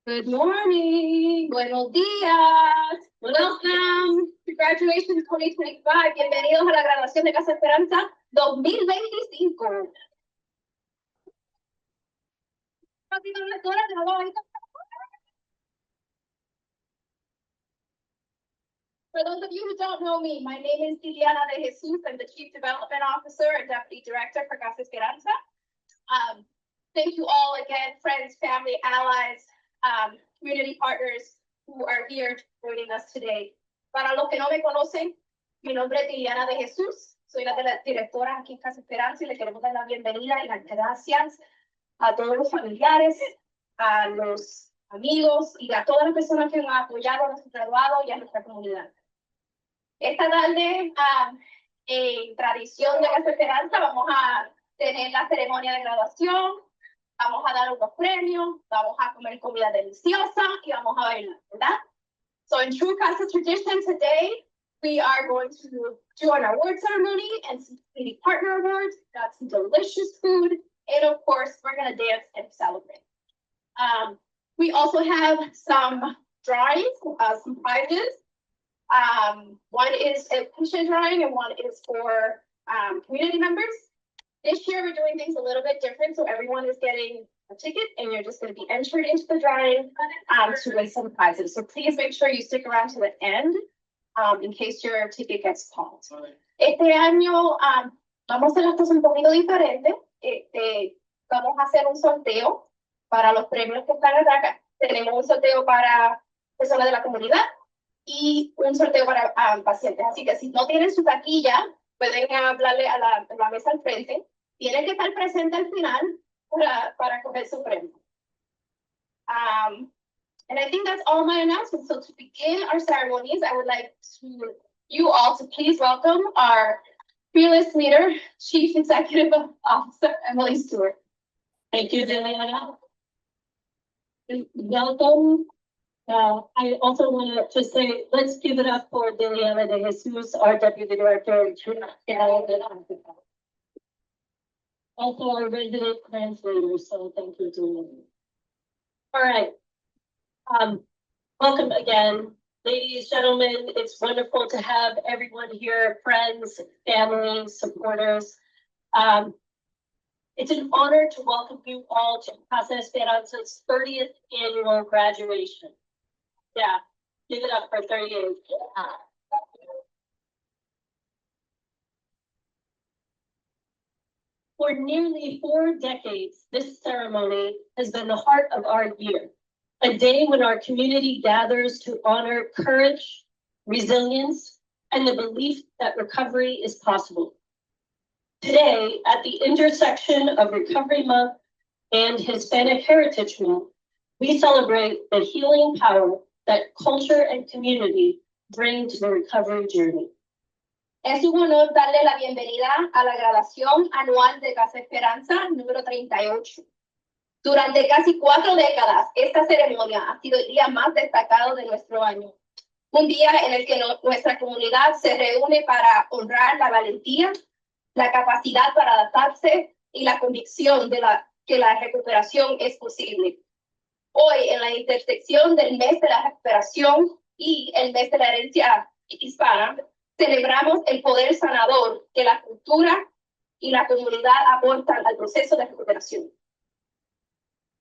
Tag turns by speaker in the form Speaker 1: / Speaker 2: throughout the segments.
Speaker 1: Good morning. Buenos días. Welcome to graduation 2025. Bienvenidos a la graduación de Casa Esperanza 2025. For those of you who don't know me, my name is Liliana de Jesus. I'm the Chief Development Officer and Deputy Director for Casa Esperanza. Thank you all again, friends, family, allies, community partners who are here joining us today. Para los que no me conocen, mi nombre es Liliana de Jesús. Soy la directora aquí en Casa Esperanza y le queremos dar la bienvenida y las gracias a todos los familiares, a los amigos y a todas las personas que nos han apoyado a nuestros graduados y a nuestra comunidad. Esta tarde, en tradición de Casa Esperanza, vamos a tener la ceremonia de graduación, vamos a dar unos premios, vamos a comer comida deliciosa y vamos a bailar, ¿verdad? So in true Casa tradition today, we are going to do an award ceremony and some community partner awards. Got some delicious food, and of course, we're going to dance and celebrate. We also have some drawings, some prizes. One is a pension drawing and one is for community members. This year we're doing things a little bit different, so everyone is getting a ticket and you're just going to be entered into the drawing to win some prizes. So please make sure you stick around to the end in case your ticket gets called. Este año vamos a hacer las cosas un poquito diferente. Vamos a hacer un sorteo para los premios que están acá. Tenemos un sorteo para personas de la comunidad y un sorteo para pacientes. Así que si no tienen su taquilla, pueden hablarle a la mesa al frente. Tienen que estar presente al final para coger su premio. And I think that's all my announcements. So to begin our ceremonies, I would like you all to please welcome our fearless leader, Chief Executive Officer, Emily Stewart.
Speaker 2: Thank you, Liliana. Welcome. I also want to say, let's give it up for Liliana de Jesus, our Deputy Director. Also our resident translator, so thank you, Liliana. All right. Welcome again, ladies, gentlemen. It's wonderful to have everyone here, friends, family, supporters. It's an honor to welcome you all to Casa Esperanza's 30th annual graduation. Yeah, give it up for 38. For nearly 4 decades, this ceremony has been the heart of our year, a day when our community gathers to honor courage, resilience, and the belief that recovery is possible. Today, at the intersection of Recovery Month and Hispanic Heritage Month, we celebrate the healing power that culture and community bring to the recovery journey.
Speaker 1: Es un honor darle la bienvenida a la graduación anual de Casa Esperanza número 38. Durante casi 4 décadas, esta ceremonia ha sido el día más destacado de nuestro año. Un día en el que nuestra comunidad se reúne para honrar la valentía, la capacidad para adaptarse y la convicción de que la recuperación es posible. Hoy, en la intersección del mes de la recuperación y el mes de la herencia hispana, celebramos el poder sanador que la cultura y la comunidad aportan al proceso de recuperación.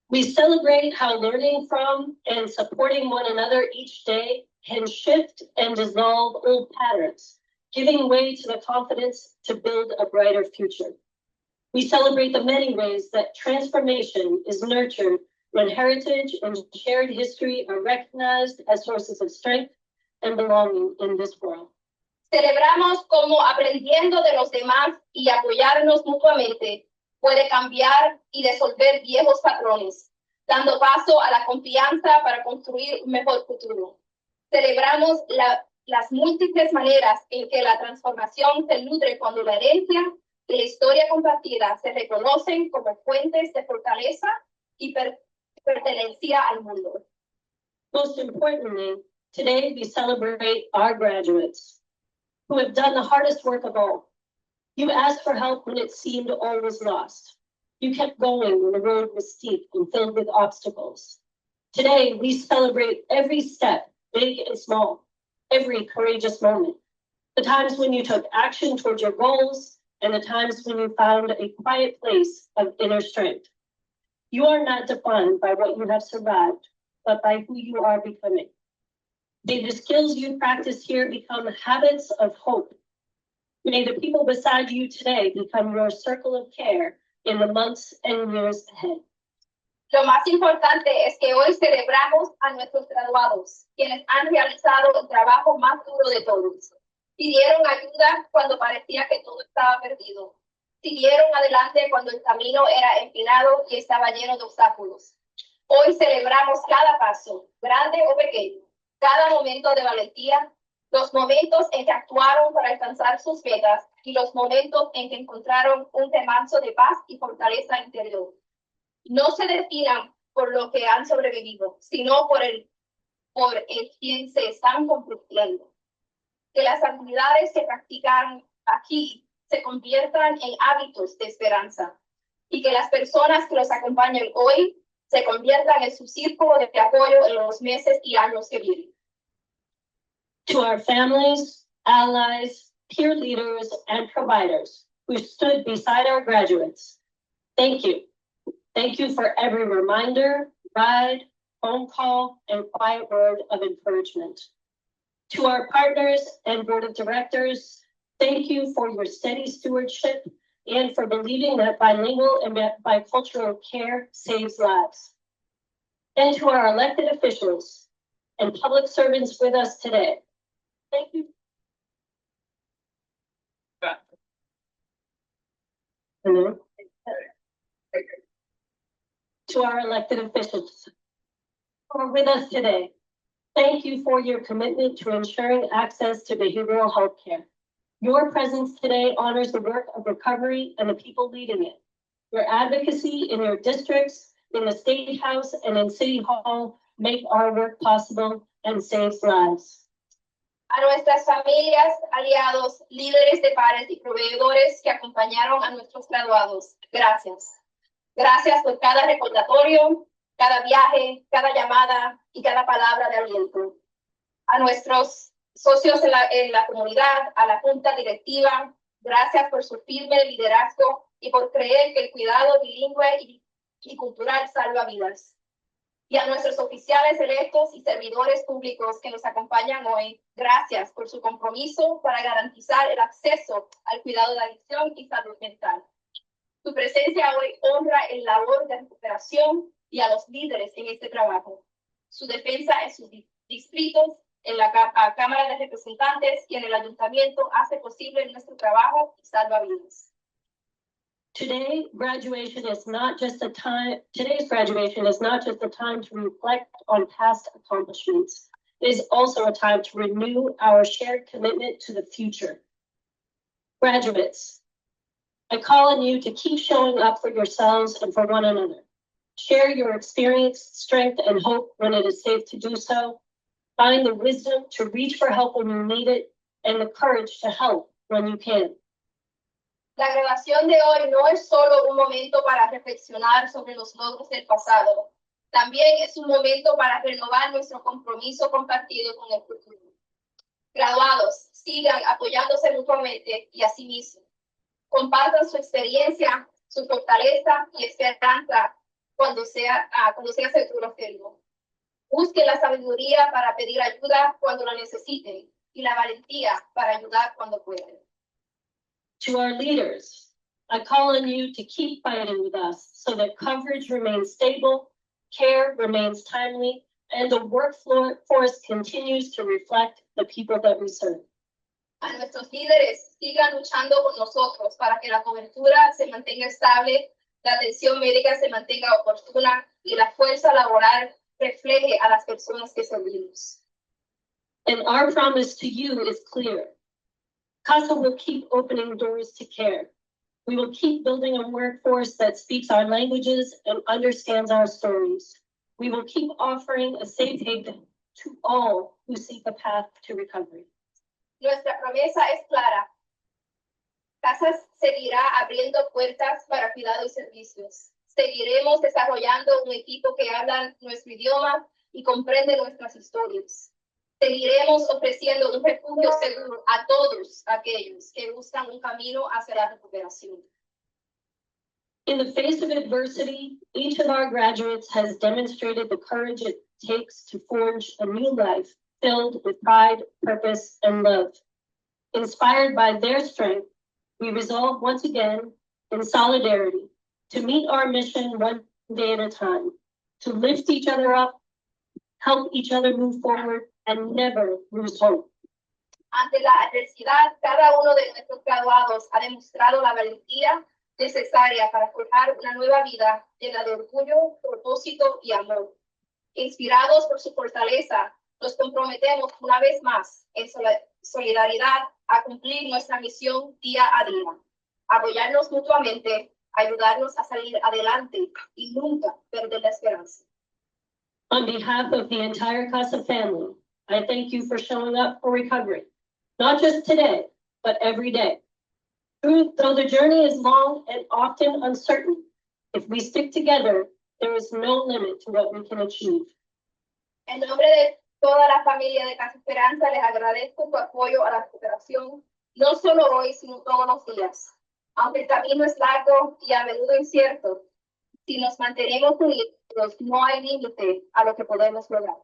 Speaker 2: We celebrate how learning from and supporting one another each day can shift and dissolve old patterns, giving way to the confidence to build a brighter future. We celebrate the many ways that transformation is nurtured when heritage and shared history are recognized as sources of strength and belonging in this world.
Speaker 1: Celebramos cómo aprendiendo de los demás y apoyarnos mutuamente puede cambiar y disolver viejos patrones, dando paso a la confianza para construir un mejor futuro. Celebramos las múltiples maneras en que la transformación se nutre cuando la herencia y la historia compartida se reconocen como fuentes de fortaleza y pertenencia al mundo.
Speaker 2: Most importantly, today we celebrate our graduates who have done the hardest work of all. You asked for help when it seemed all was lost. You kept going when the road was steep and filled with obstacles. Today, we celebrate every step, big and small, every courageous moment. The times when you took action towards your goals and the times when you found a quiet place of inner strength. You are not defined by what you have survived, but by who you are becoming. May the skills you practice here become habits of hope. May the people beside you today become your circle of care in the months and years ahead.
Speaker 1: Lo más importante es que hoy celebramos a nuestros graduados, quienes han realizado el trabajo más duro de todos. Pidieron ayuda cuando parecía que todo estaba perdido. Siguieron adelante cuando el camino era empinado y estaba lleno de obstáculos. Hoy celebramos cada paso, grande o pequeño, cada momento de valentía, los momentos en que actuaron para alcanzar sus metas y los momentos en que encontraron un remanso de paz y fortaleza interior. No se definan por lo que han sobrevivido, sino por el quien se están convirtiendo. Que las habilidades que practican aquí se conviertan en hábitos de esperanza y que las personas que los acompañan hoy se conviertan en su círculo de apoyo en los meses y años que vienen.
Speaker 2: To our families, allies, peer leaders, and providers who stood beside our graduates, thank you. Thank you for every reminder, ride, phone call, and quiet word of encouragement. To our partners and board of directors, thank you for your steady stewardship and for believing that bilingual and bicultural care saves lives. And to our elected officials and public servants with us today, thank you. Hello. To our elected officials who are with us today, thank you for your commitment to ensuring access to behavioral health care. Your presence today honors the work of recovery and the people leading it. Your advocacy in your districts, in the State House, and in City Hall make our work possible and saves lives.
Speaker 1: A nuestras familias, aliados, líderes de pares y proveedores que acompañaron a nuestros graduados, gracias. Gracias por cada recordatorio, cada viaje, cada llamada y cada palabra de aliento. A nuestros socios en la comunidad, a la junta directiva, gracias por su firme liderazgo y por creer que el cuidado bilingüe y cultural salva vidas. Y a nuestros oficiales electos y servidores públicos que nos acompañan hoy, gracias por su compromiso para garantizar el acceso al cuidado de adicción y salud mental. Su presencia hoy honra el labor de recuperación y a los líderes en este trabajo. Su defensa en sus distritos, en la Cámara de Representantes y en el Ayuntamiento hace posible nuestro trabajo y salva vidas.
Speaker 2: Today's graduation is not just a time to reflect on past accomplishments. It is also a time to renew our shared commitment to the future. Graduates, I call on you to keep showing up for yourselves and for one another. Share your experience, strength, and hope when it is safe to do so. Find the wisdom to reach for help when you need it and the courage to help when you can.
Speaker 1: La graduación de hoy no es solo un momento para reflexionar sobre los logros del pasado. También es un momento para renovar nuestro compromiso compartido con el futuro. Graduados, sigan apoyándose mutuamente y a sí mismos. Compartan su experiencia, su fortaleza y esperanza cuando sea seguro hacerlo. Busquen la sabiduría para pedir ayuda cuando la necesiten y la valentía para ayudar cuando pueden.
Speaker 2: To our leaders, I call on you to keep fighting with us so that coverage remains stable, care remains timely, and the workforce continues to reflect the people that we serve.
Speaker 1: A nuestros líderes, sigan luchando con nosotros para que la cobertura se mantenga estable, la atención médica se mantenga oportuna y la fuerza laboral refleje a las personas que servimos.
Speaker 2: And our promise to you is clear. CASA will keep opening doors to care. We will keep building a workforce that speaks our languages and understands our stories. We will keep offering a safe haven to all who seek a path to recovery.
Speaker 1: Nuestra promesa es clara. CASA seguirá abriendo puertas para cuidado y servicios. Seguiremos desarrollando un equipo que habla nuestro idioma y comprende nuestras historias. Seguiremos ofreciendo un refugio seguro a todos aquellos que buscan un camino hacia la recuperación.
Speaker 2: In the face of adversity, each of our graduates has demonstrated the courage it takes to forge a new life filled with pride, purpose, and love. Inspired by their strength, we resolve once again in solidarity to meet our mission one day at a time, to lift each other up, help each other move forward, and never lose hope.
Speaker 1: Ante la adversidad, cada uno de nuestros graduados ha demostrado la valentía necesaria para forjar una nueva vida llena de orgullo, propósito y amor. Inspirados por su fortaleza, nos comprometemos una vez más en solidaridad a cumplir nuestra misión día a día, apoyarnos mutuamente, ayudarnos a salir adelante y nunca perder la esperanza.
Speaker 2: On behalf of the entire CASA family, I thank you for showing up for recovery, not just today, but every day. Though the journey is long and often uncertain, if we stick together, there is no limit to what we can achieve.
Speaker 1: En nombre de toda la familia de Casa Esperanza, les agradezco su apoyo a la recuperación, no solo hoy, sino todos los días. Aunque el camino es largo y a menudo incierto, si nos mantenemos unidos, no hay límite a lo que podemos lograr.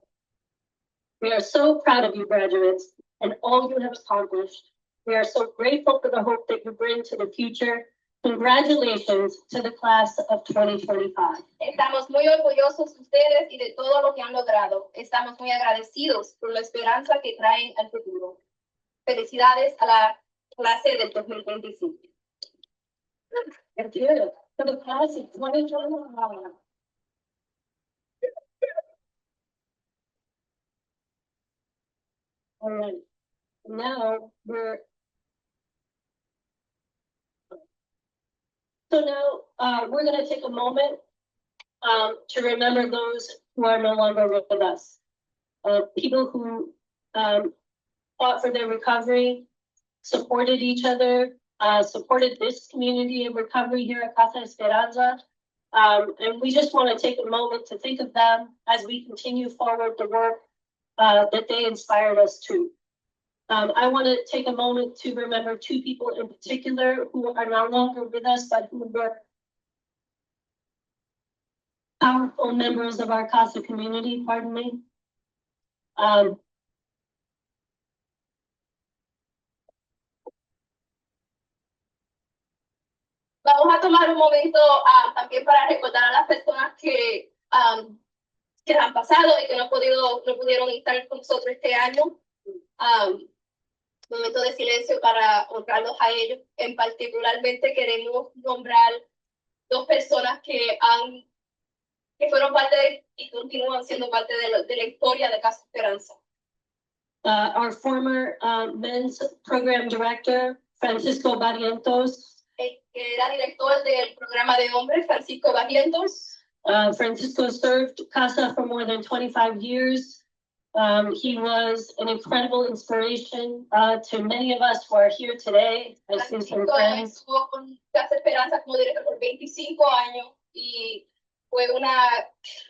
Speaker 2: We are so proud of you, graduates, and all you have accomplished. We are so grateful for the hope that you bring to the future. Congratulations to the class of 2025.
Speaker 1: Estamos muy orgullosos de ustedes y de todo lo que han logrado. Estamos muy agradecidos por la esperanza que traen al futuro. Felicidades a la clase del 2025.
Speaker 2: Thank you. For the class of 2025. All right. Now we're going to take a moment to remember those who are no longer with us. People who fought for their recovery, supported each other, supported this community of recovery here at Casa Esperanza. And we just want to take a moment to think of them as we continue forward the work that they inspired us to. I want to take a moment to remember two people in particular who are no longer with us, but who were powerful members of our CASA community, pardon me.
Speaker 1: Vamos a tomar un momento también para recordar a las personas que han pasado y que no pudieron estar con nosotros este año. Momento de silencio para honrarlos a ellos. En particularmente queremos nombrar dos personas que fueron parte y continúan siendo parte de la historia de Casa Esperanza.
Speaker 2: Our former men's program director, Francisco Barrientos.
Speaker 1: Que era director del programa de hombres, Francisco Barrientos.
Speaker 2: Francisco served CASA for more than 25 years. He was an incredible inspiration to many of us who are here today. I see some friends.
Speaker 1: Estuvo con Casa Esperanza como director por 25 años y fue una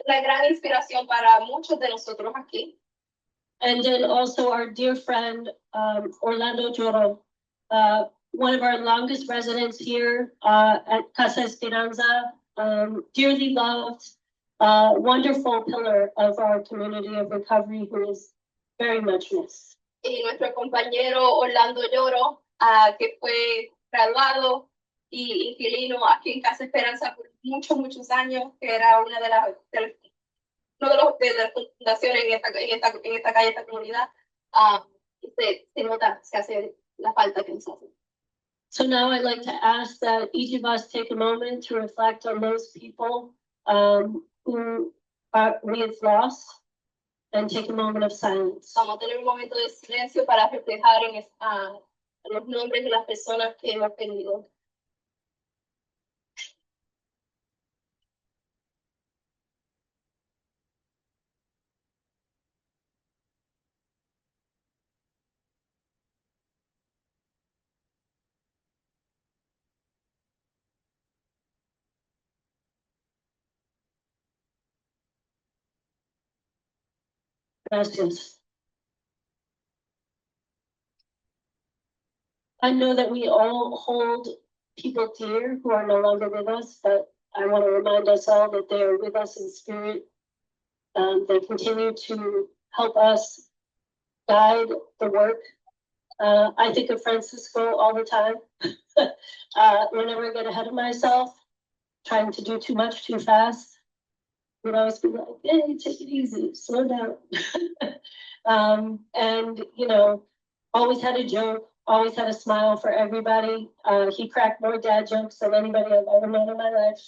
Speaker 1: gran inspiración para muchos de nosotros aquí.
Speaker 2: And then also our dear friend, Orlando Lloro, one of our longest residents here at Casa Esperanza, dearly loved, wonderful pillar of our community of recovery who is very much missed.
Speaker 1: Y nuestro compañero Orlando Lloro, que fue graduado y inquilino aquí en Casa Esperanza por muchos años, que era una de las fundaciones en esta calle, esta comunidad. Se nota, se hace la falta que nos hace.
Speaker 2: So now I'd like to ask that each of us take a moment to reflect on those people who we have lost and take a moment of silence.
Speaker 1: Vamos a tener un momento de silencio para reflejar en los nombres de las personas que hemos perdido.
Speaker 2: Gracias. I know that we all hold people dear who are no longer with us, but I want to remind us all that they are with us in spirit. They continue to help us guide the work. I think of Francisco all the time. Whenever I get ahead of myself, trying to do too much too fast, would always be like, hey, take it easy, slow down. And you know, always had a joke, always had a smile for everybody. He cracked more dad jokes than anybody I've ever met in my life.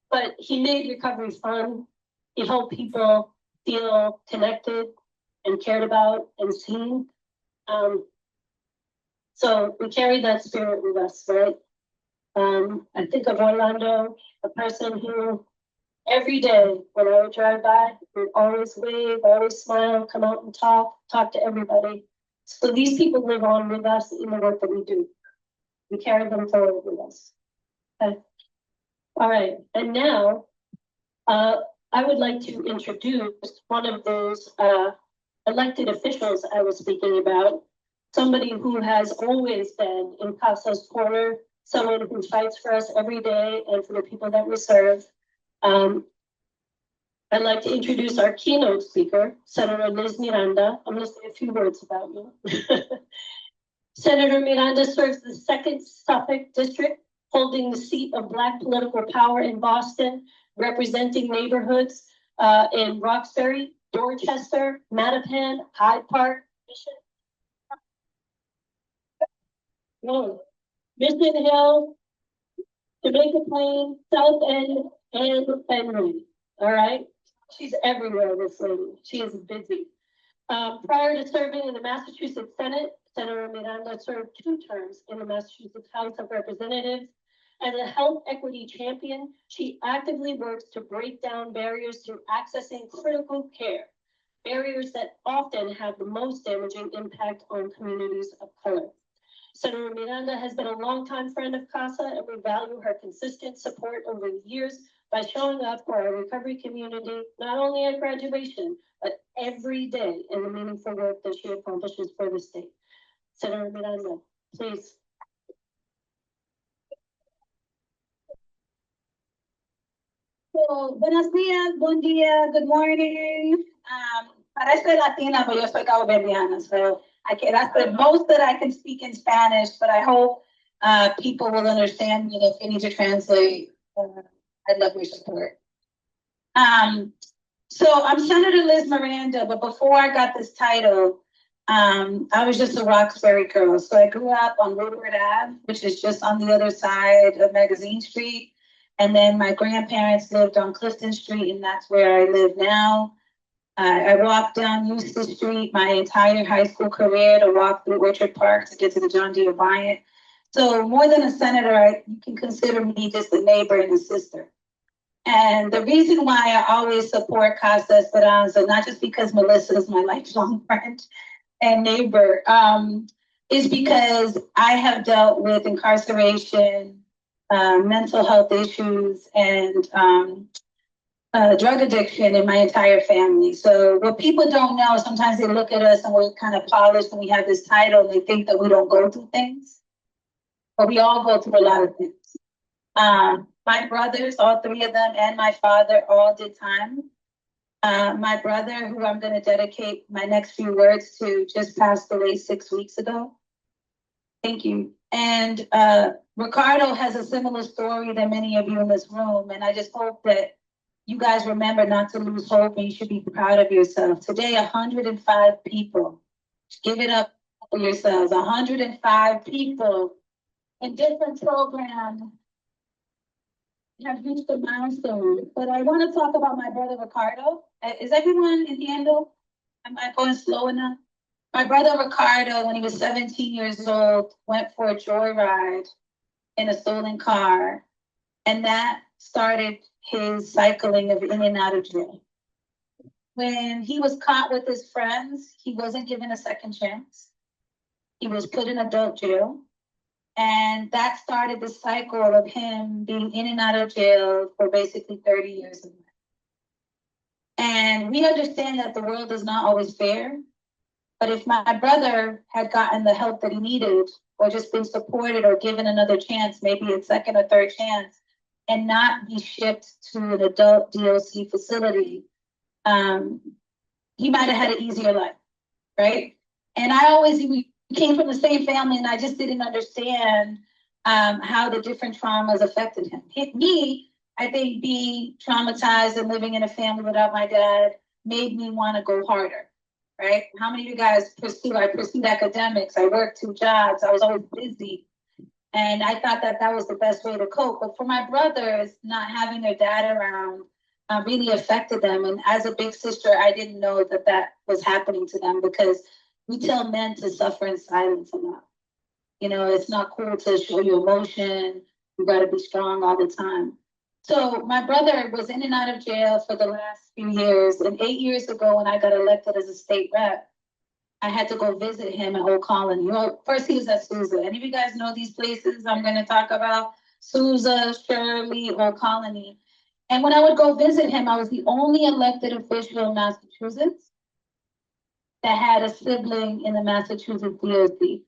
Speaker 2: But he made recovery fun. He helped people feel connected and cared about and seen. So we carry that spirit with us, right? I think of Orlando, a person who every day when I would drive by, would always wave, always smile, come out and talk to everybody. So these people live on with us in the work that we do. We carry them forward with us. Okay. All right, and now I would like to introduce one of those elected officials I was speaking about, somebody who has always been in CASA's corner, someone who fights for us every day and for the people that we serve. I'd like to introduce our keynote speaker, Senator Liz Miranda. I'm going to say a few words about you. Senator Miranda serves the 2nd Suffolk District, holding the seat of Black political power in Boston, representing neighborhoods in Roxbury, Dorchester, Mattapan, Hyde Park, Mission Hill, Jamaica Plain, South End, and Fenway. All right. She's everywhere, this lady. She is busy. Prior to serving in the Massachusetts Senate, Senator Miranda served 2 terms in the Massachusetts House of Representatives. As a health equity champion, she actively works to break down barriers to accessing critical care, barriers that often have the most damaging impact on communities of color. Senator Miranda has been a longtime friend of CASA, and we value her consistent support over the years by showing up for our recovery community, not only at graduation, but every day in the meaningful work that she accomplishes for the state. Senator Miranda, please.
Speaker 3: So, buenos dias, bon dia, good morning. Parece Latina, but yo soy Caboverdiana, so that's the most that I can speak in Spanish, but I hope people will understand me. If you need to translate, I'd love your support. So I'm Senator Liz Miranda, but before I got this title, I was just a Roxbury girl. So I grew up on Woodward Ave, which is just on the other side of Magazine Street. And then my grandparents lived on Clifton Street, and that's where I live now. I walked down Eustis Street my entire high school career to walk through Orchard Park to get to the John D. Bryant. So more than a senator, you can consider me just a neighbor and a sister. And the reason why I always support Casa Esperanza, not just because Melissa is my lifelong friend and neighbor, is because I have dealt with incarceration, mental health issues, and drug addiction in my entire family. So what people don't know, sometimes they look at us and we're kind of polished and we have this title and they think that we don't go through things. But we all go through a lot of things. My brothers, all 3 of them, and my father all did time. My brother, who I'm going to dedicate my next few words to, just passed away 6 weeks ago. Thank you. And Ricardo has a similar story than many of you in this room. And I just hope that you guys remember not to lose hope, and you should be proud of yourself. Today, 105 people. Give it up for yourselves. 105 people in different programs have reached a milestone. But I want to talk about my brother Ricardo. Is everyone in the end? Am I going slow enough? My brother Ricardo, when he was 17 years old, went for a joyride in a stolen car, and that started his cycling of in and out of jail. When he was caught with his friends, he wasn't given a second chance. He was put in adult jail. And that started the cycle of him being in and out of jail for basically 30 years of life. And we understand that the world is not always fair. But if my brother had gotten the help that he needed, or just been supported or given another chance, maybe a second or third chance, and not be shipped to an adult DOC facility, he might have had an easier life, right? And we came from the same family, and I just didn't understand how the different traumas affected him. Me, I think being traumatized and living in a family without my dad made me want to go harder, right? How many of you guys I pursued academics, I worked 2 jobs, I was always busy. And I thought that that was the best way to cope. But for my brothers, not having their dad around really affected them. And as a big sister, I didn't know that that was happening to them, because we tell men to suffer in silence a lot. You know, it's not cool to show your emotion. You got to be strong all the time. So my brother was in and out of jail for the last few years. And 8 years ago, when I got elected as a state rep, I had to go visit him at Old Colony. Well, first he was at Sousa. Any of you guys know these places I'm going to talk about? Sousa, Shirley, Old Colony. And when I would go visit him, I was the only elected official in Massachusetts that had a sibling in the Massachusetts DOC.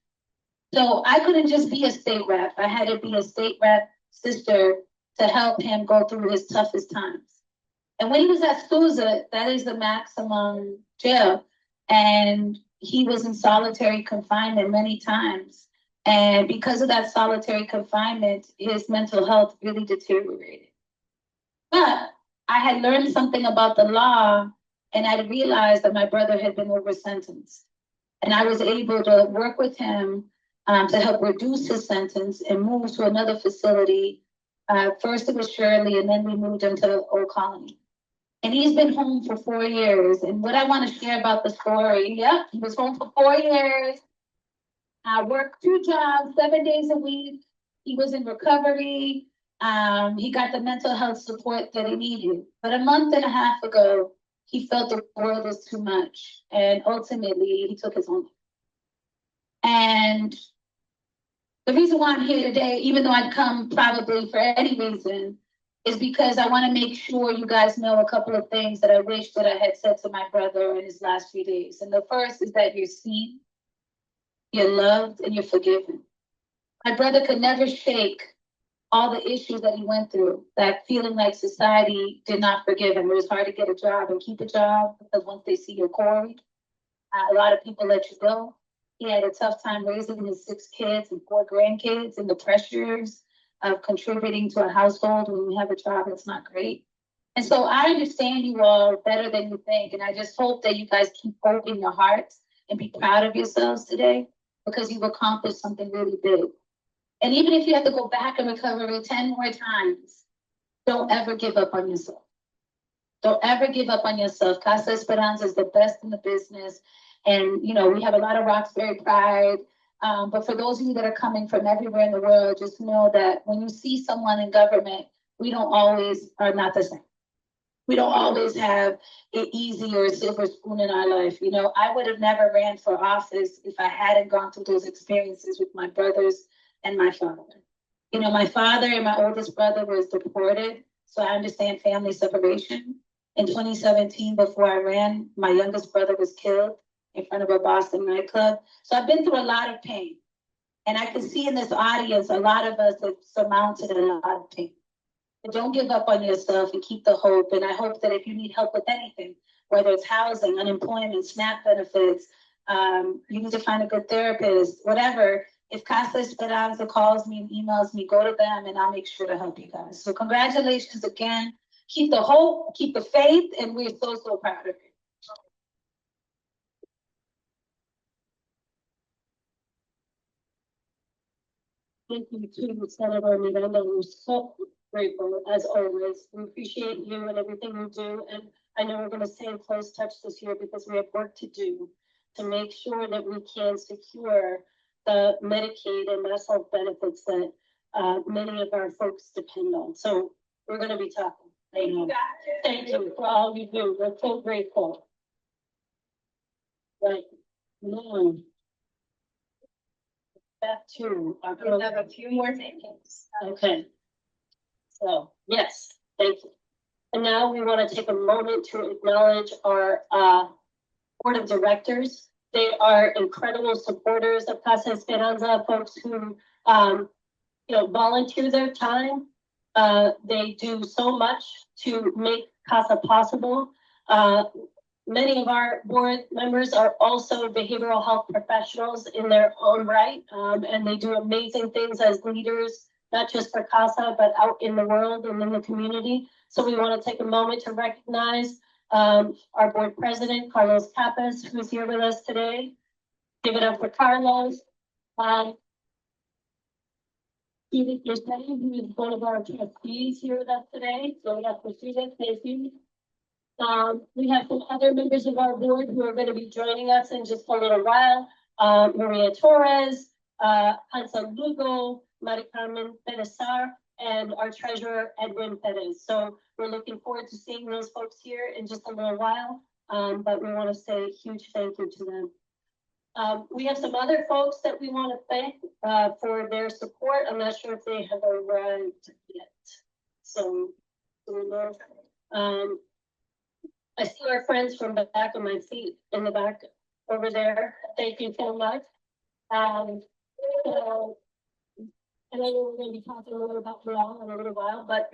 Speaker 3: So I couldn't just be a state rep. I had to be a state rep sister to help him go through his toughest times. And when he was at Sousa, that is the maximum jail. And he was in solitary confinement many times. And because of that solitary confinement, his mental health really deteriorated. But I had learned something about the law, and I realized that my brother had been over sentenced. And I was able to work with him to help reduce his sentence and move to another facility. First it was Shirley, and then we moved him to Old Colony. And he's been home for 4 years. And what I want to share about the story, yep, he was home for 4 years. I worked 2 jobs, 7 days a week. He was in recovery. He got the mental health support that he needed. But a month and a half ago, he felt the world was too much. And ultimately, he took his own life. And the reason why I'm here today, even though I'd come probably for any reason, is because I want to make sure you guys know a couple of things that I wish that I had said to my brother in his last few days. And the first is that you're seen, you're loved, and you're forgiven. My brother could never shake all the issues that he went through, that feeling like society did not forgive him. It was hard to get a job and keep a job, because once they see you're quarried, a lot of people let you go. He had a tough time raising his 6 kids and 4 grandkids, and the pressures of contributing to a household when you have a job that's not great. And so I understand you all better than you think. And I just hope that you guys keep opening your hearts and be proud of yourselves today, because you've accomplished something really big. And even if you have to go back and recover 10 more times, don't ever give up on yourself. Don't ever give up on yourself. Casa Esperanza is the best in the business. And, you know, we have a lot of Roxbury pride. But for those of you that are coming from everywhere in the world, just know that when you see someone in government, we don't always are not the same. We don't always have it easy or a silver spoon in our life. You know, I would have never ran for office if I hadn't gone through those experiences with my brothers and my father. You know, my father and my oldest brother was deported, so I understand family separation. In 2017, before I ran, my youngest brother was killed in front of a Boston nightclub. So I've been through a lot of pain. And I can see in this audience, a lot of us have surmounted a lot of pain. But don't give up on yourself and keep the hope. And I hope that if you need help with anything, whether it's housing, unemployment, SNAP benefits, you need to find a good therapist, whatever. If Casa Esperanza calls me and emails me, go to them and I'll make sure to help you guys. So congratulations again. Keep the hope, keep the faith, and we're so, so proud of you.
Speaker 2: Thank you to Senator Miranda. We're so grateful, as always. We appreciate you and everything you do. And I know we're going to stay in close touch this year, because we have work to do to make sure that we can secure the Medicaid and mass health benefits that many of our folks depend on. So we're going to be talking. Thank you for all you do. We're so grateful. Right. Back to our
Speaker 1: We have a few more things.
Speaker 2: Okay. So, yes, thank you. And now we want to take a moment to acknowledge our board of directors. They are incredible supporters of Casa Esperanza, folks who volunteer their time. They do so much to make Casa possible. Many of our board members are also behavioral health professionals in their own right, and they do amazing things as leaders, not just for Casa, but out in the world and in the community. So we want to take a moment to recognize our board president, Carlos Capas, who's here with us today. Give it up for Carlos. Edith Yesterday, who is one of our trustees here with us today. So that's for Edith. Thank you. We have some other members of our board who are going to be joining us in just a little while. Maria Torres, Hansa Lugo, Mari Carmen Benesar, and our treasurer, Edwin Perez. So we're looking forward to seeing those folks here in just a little while. But we want to say a huge thank you to them. We have some other folks that we want to thank for their support. I'm not sure if they have arrived yet. So, I see our friends from the back of my feet in the back over there. Thank you so much. So, and I know we're going to be talking a little about morale in a little while, but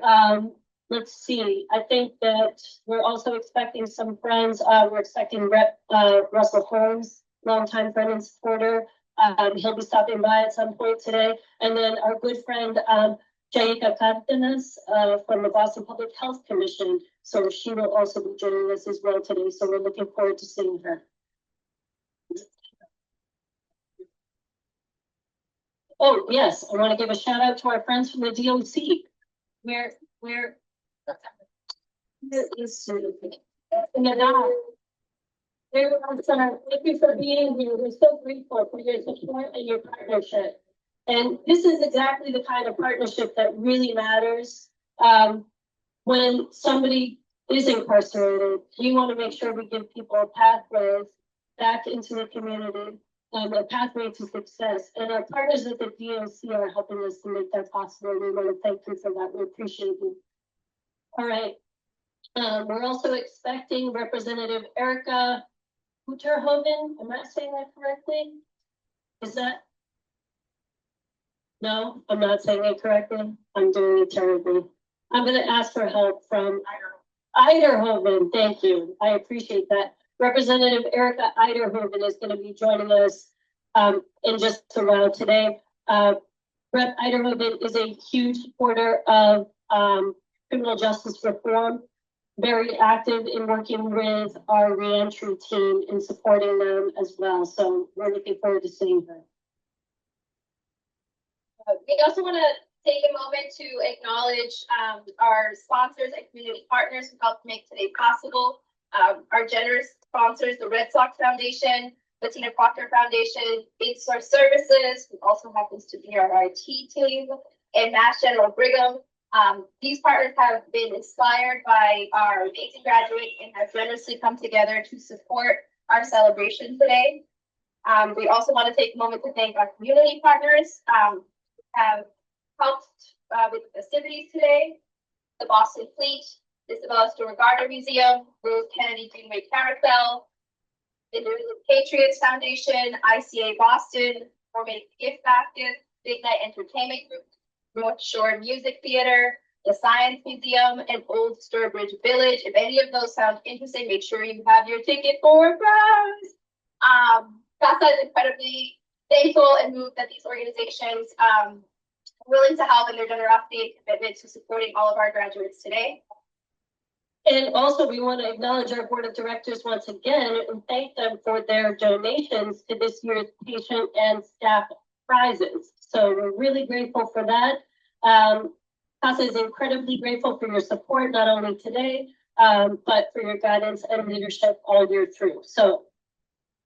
Speaker 2: let's see. I think that we're also expecting some friends. We're expecting Rep Russell Holmes, longtime friend and supporter. He'll be stopping by at some point today. And then our good friend, Jaika Cardenas from the Boston Public Health Commission. So she will also be joining us as well today. So we're looking forward to seeing her. Oh, yes, I want to give a shout out to our friends from the DOC. Where is in the dock. Thank you for being here. We're so grateful for your support and your partnership. And this is exactly the kind of partnership that really matters. When somebody is incarcerated, we want to make sure we give people pathways back into the community, a pathway to success. And our partners at the DOC are helping us to make that possible. We want to thank you for that. We appreciate you. All right. We're also expecting Representative Erica Uterhoven. Am I saying that correctly? Is that? No, I'm not saying it correctly. I'm doing it terribly. I'm going to ask for help from Eiderhoven. Thank you. I appreciate that. Representative Erica Eiderhoven is going to be joining us in just a while today. Rep. Eiderhoven is a huge supporter of criminal justice reform, very active in working with our reentry team and supporting them as well. So we're looking forward to seeing her.
Speaker 1: We also want to take a moment to acknowledge our sponsors and community partners who helped make today possible. Our generous sponsors, the Red Sox Foundation, the Tina Proctor Foundation, 8 Source Services, who also happens to be our IT team, and Mass General Brigham. These partners have been inspired by our amazing graduates and have generously come together to support our celebration today. We also want to take a moment to thank our community partners who have helped with the festivities today. The Boston Fleet, the Isabella Stewart Gardner Museum, Rose Kennedy Greenway Carousel, the New England Patriots Foundation, ICA Boston, Gourmet Gift Basket, Big Night Entertainment Group, North Shore Music Theater, the Science Museum, and Old Sturbridge Village. If any of those sound interesting, make sure you have your ticket for a prize. Casa is incredibly thankful and moved that these organizations are willing to help in their generosity and commitment to supporting all of our graduates today.
Speaker 2: And also we want to acknowledge our board of directors once again and thank them for their donations to this year's patient and staff prizes. So we're really grateful for that. Casa is incredibly grateful for your support, not only today, but for your guidance and leadership all year through. So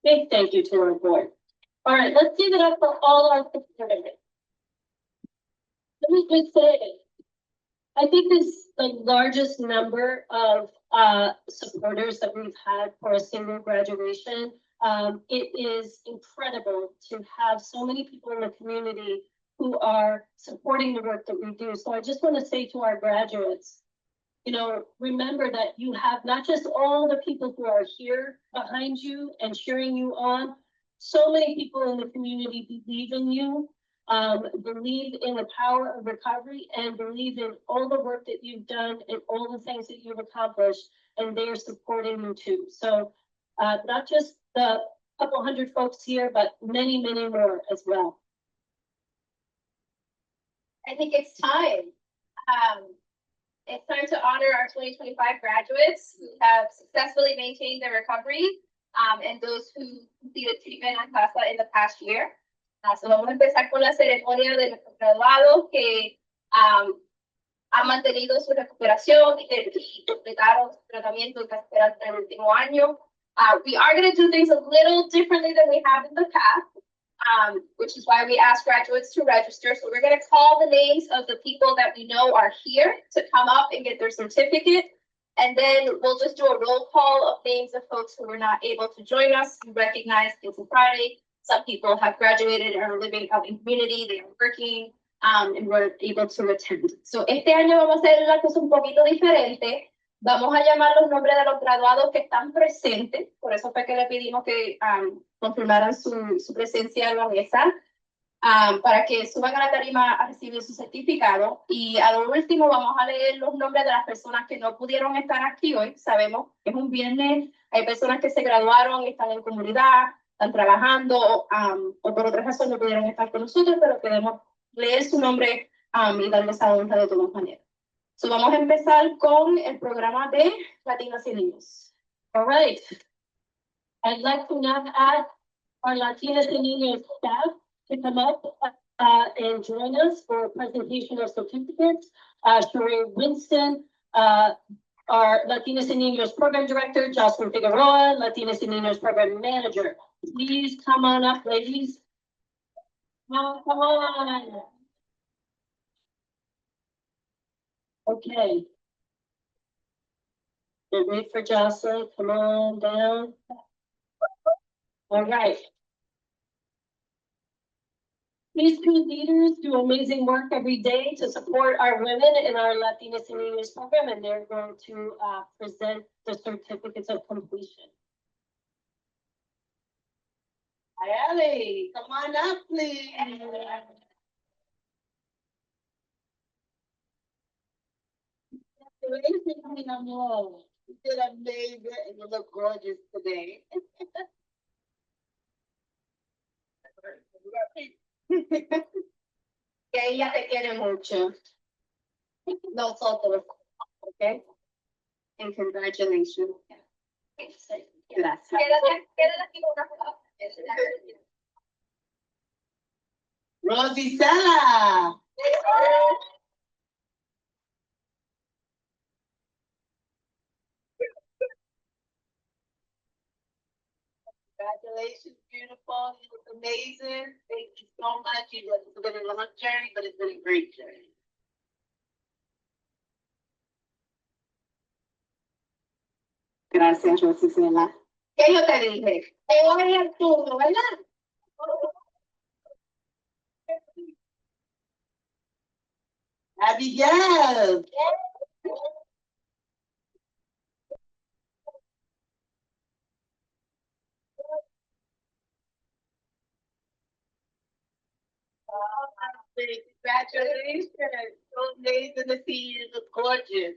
Speaker 2: big thank you to our board. All right, let's give it up for all our supporters. Let me just say, I think this is the largest number of supporters that we've had for a single graduation. It is incredible to have so many people in the community who are supporting the work that we do. So I just want to say to our graduates, you know, remember that you have not just all the people who are here behind you and cheering you on. So many people in the community believe in you, believe in the power of recovery, and believe in all the work that you've done and all the things that you've accomplished, and they're supporting you too. So not just the couple hundred folks here, but many, many more as well.
Speaker 1: I think it's time. It's time to honor our 2025 graduates who have successfully maintained their recovery, and those who completed treatment en casa in the past year. So vamos a empezar con la ceremonia de nuestros graduados que han mantenido su recuperación y completaron su tratamiento durante el último año. We are going to do things a little differently than we have in the past. Which is why we ask graduates to register. So we're going to call the names of the people that we know are here to come up and get their certificate. And then we'll just do a roll call of names of folks who were not able to join us. We recognize it's a Friday. Some people have graduated and are living out in community. They are working and were able to attend. So este año vamos a hacer la cosa un poquito diferente. Vamos a llamar los nombres de los graduados que están presentes. Por eso fue que le pedimos que confirmaran su presencia en la mesa, para que suban a la tarima a recibir su certificado. Y a lo último vamos a leer los nombres de las personas que no pudieron estar aquí hoy. Sabemos que es un viernes, hay personas que se graduaron, están en comunidad, están trabajando, o por otra razón no pudieron estar con nosotros, pero queremos leer su nombre y darles esa honra de todas maneras. So vamos a empezar con el programa de Latinas y Niños.
Speaker 2: All right. I'd like to now ask our Latinas and Niños staff to come up and join us for a presentation of certificates. Sheree Winston, our Latinas and Niños Program Director, Jocelyn Figueroa, Latinas and Niños Program Manager. Please come on up, ladies. Come on. Okay. And wait for Jocelyn, come on down. All right. These two leaders do amazing work every day to support our women in our Latinas and Niños program, and they're going to present the certificates of completion.
Speaker 4: Ellie, come on up, please. Congratulations, mi amor. You did amazing and you look gorgeous today.
Speaker 1: Que ella te quiere mucho. Nosotros, okay? And congratulations. Gracias. Quédate aquí con una foto.
Speaker 4: Rosie Sala. Congratulations, beautiful. You look amazing. Thank you so much. It's been a long journey, but it's been a great journey. Gracias, Rosicela.
Speaker 1: ¿Qué yo te dije? Te voy al turno, ¿verdad?
Speaker 4: Abigail. Congratulations. So amazing to see you. Look gorgeous.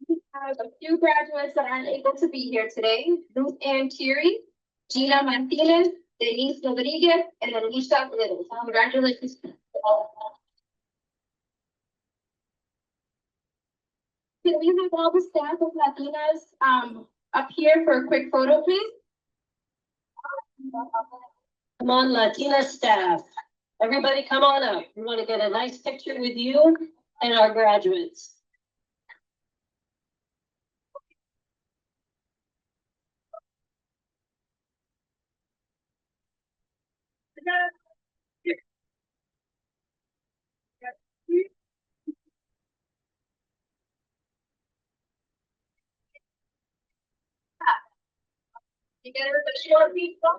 Speaker 1: We have a few graduates that aren't able to be here today. Ruth Ann Thierry, Gina Martinez, Denise Rodriguez, and Alicia Little. Congratulations. Can we have all the staff of Latinas up here for a quick photo, please?
Speaker 2: Come on, Latina staff. Everybody come on up. We want to get a nice picture with you and our graduates.
Speaker 1: You get it with the short people?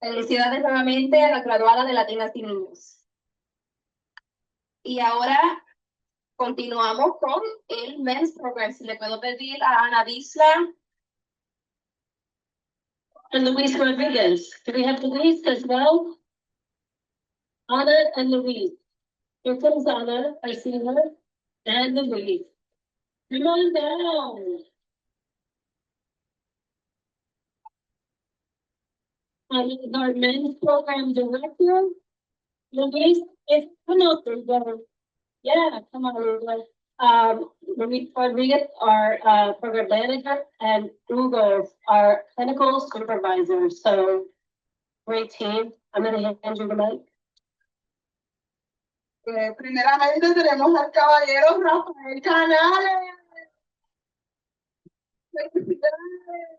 Speaker 1: Felicidades nuevamente a la graduada de Latinas y Niños. Y ahora continuamos con el Men's Program. Si le puedo pedir a Ana Disla
Speaker 2: And Luis Rodriguez. Do we have Luis as well? Anna and Luis. Here comes Anna. I see her. And Luis. Come on down. Anna is our men's program director. Luis, come out there, brother. Yeah, come on, Luis. Luis Rodriguez, our program manager, and Hugo, our clinical supervisor. So great team. I'm gonna hand you the mic.
Speaker 4: Primeramente tenemos al caballero Rafael Canales. Felicidades.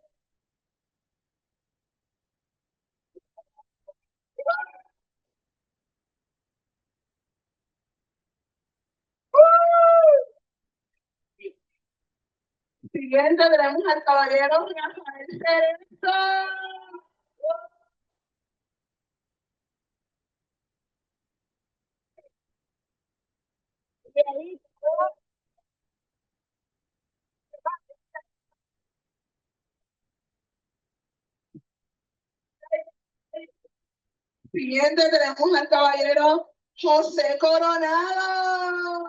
Speaker 4: Siguiente tenemos al caballero Rafael Cerezo. Siguiente tenemos al caballero José Coronado.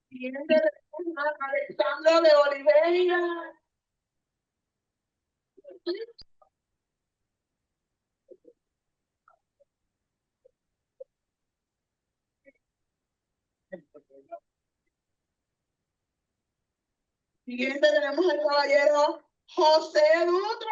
Speaker 4: Siguiente tenemos a Alexandro de Oliveira. Siguiente tenemos al caballero José Dutra.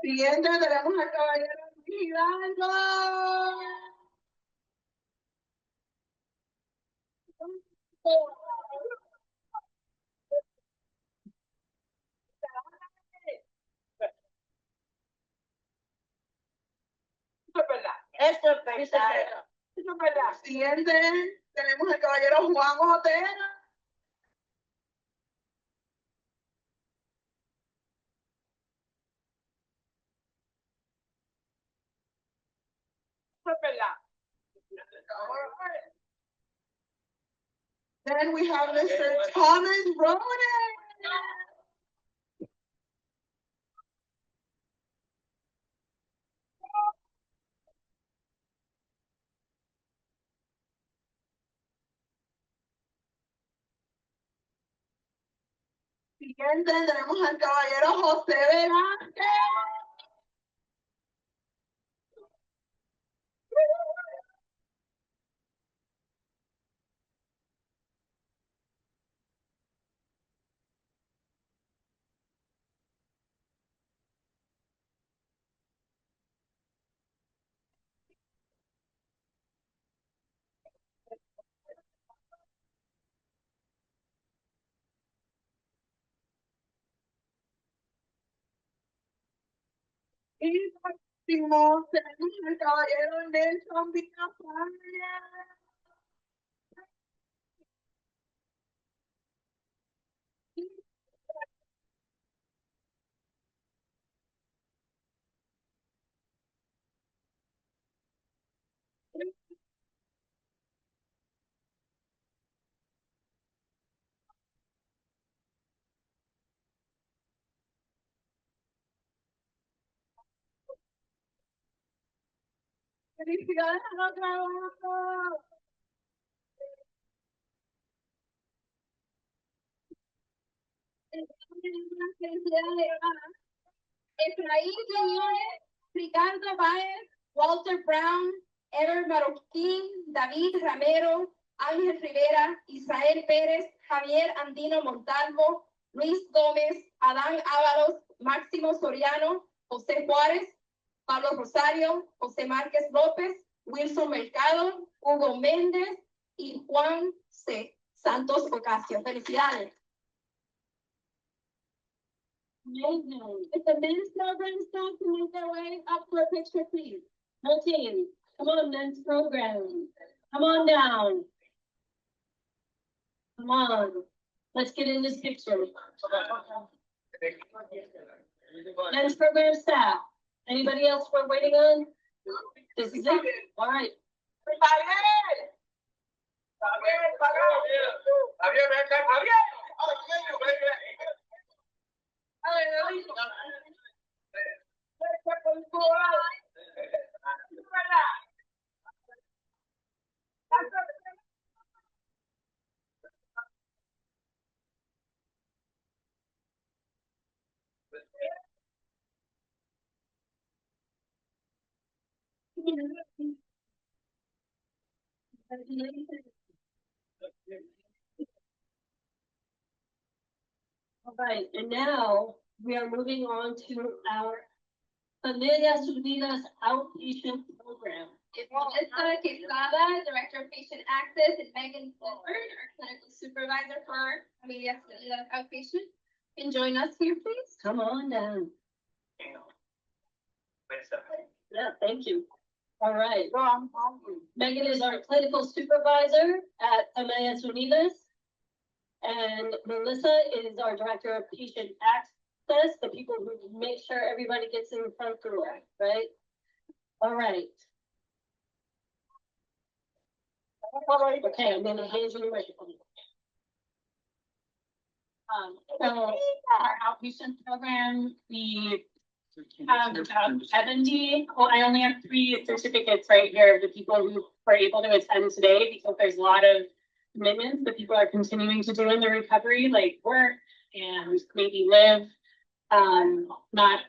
Speaker 4: Siguiente tenemos al caballero Luis Hidalgo. Esto es verdad. Eso es verdad. Siguiente tenemos al caballero Juan Otero. Eso es verdad. Then we have Mr. Thomas Roden. Siguiente tenemos al caballero José Velázquez. Y por último tenemos al caballero Nelson Villafaña.
Speaker 1: Felicidades a los graduados. Efraín Quiñones, Ricardo Báez, Walter Brown, Ever Marroquín, David Ramero, Ángel Rivera, Israel Pérez, Javier Andino Montalvo, Luis Gómez, Adán Ábalos, Máximo Soriano, José Juárez, Pablo Rosario, José Márquez López, Wilson Mercado, Hugo Méndez y Juan C. Santos Ocasio. Felicidades.
Speaker 2: Amazing.
Speaker 1: If the men's program staff can make their way up for a picture, please.
Speaker 2: Whole team, come on, men's program. Come on down. Come on, let's get in this picture. Men's program staff, anybody else we're waiting on? This is it, all right. All right, and now we are moving on to our Familias Unidas outpatient program.
Speaker 1: It's Melissa Quesada, Director of Patient Access, and Megan Silver, our clinical supervisor for Familias Unidas Outpatient. Can join us here, please.
Speaker 2: Come on down. Yeah, thank you. All right, Megan is our clinical supervisor at Familias Unidas. And Melissa is our director of patient access, the people who make sure everybody gets in the front door, right? All right. Okay, I'm gonna hand you the microphone.
Speaker 5: So our outpatient program, we have about 70, well, I only have 3 certificates right here of the people who were able to attend today because there's a lot of commitments that people are continuing to do in their recovery, like work and maybe live. Not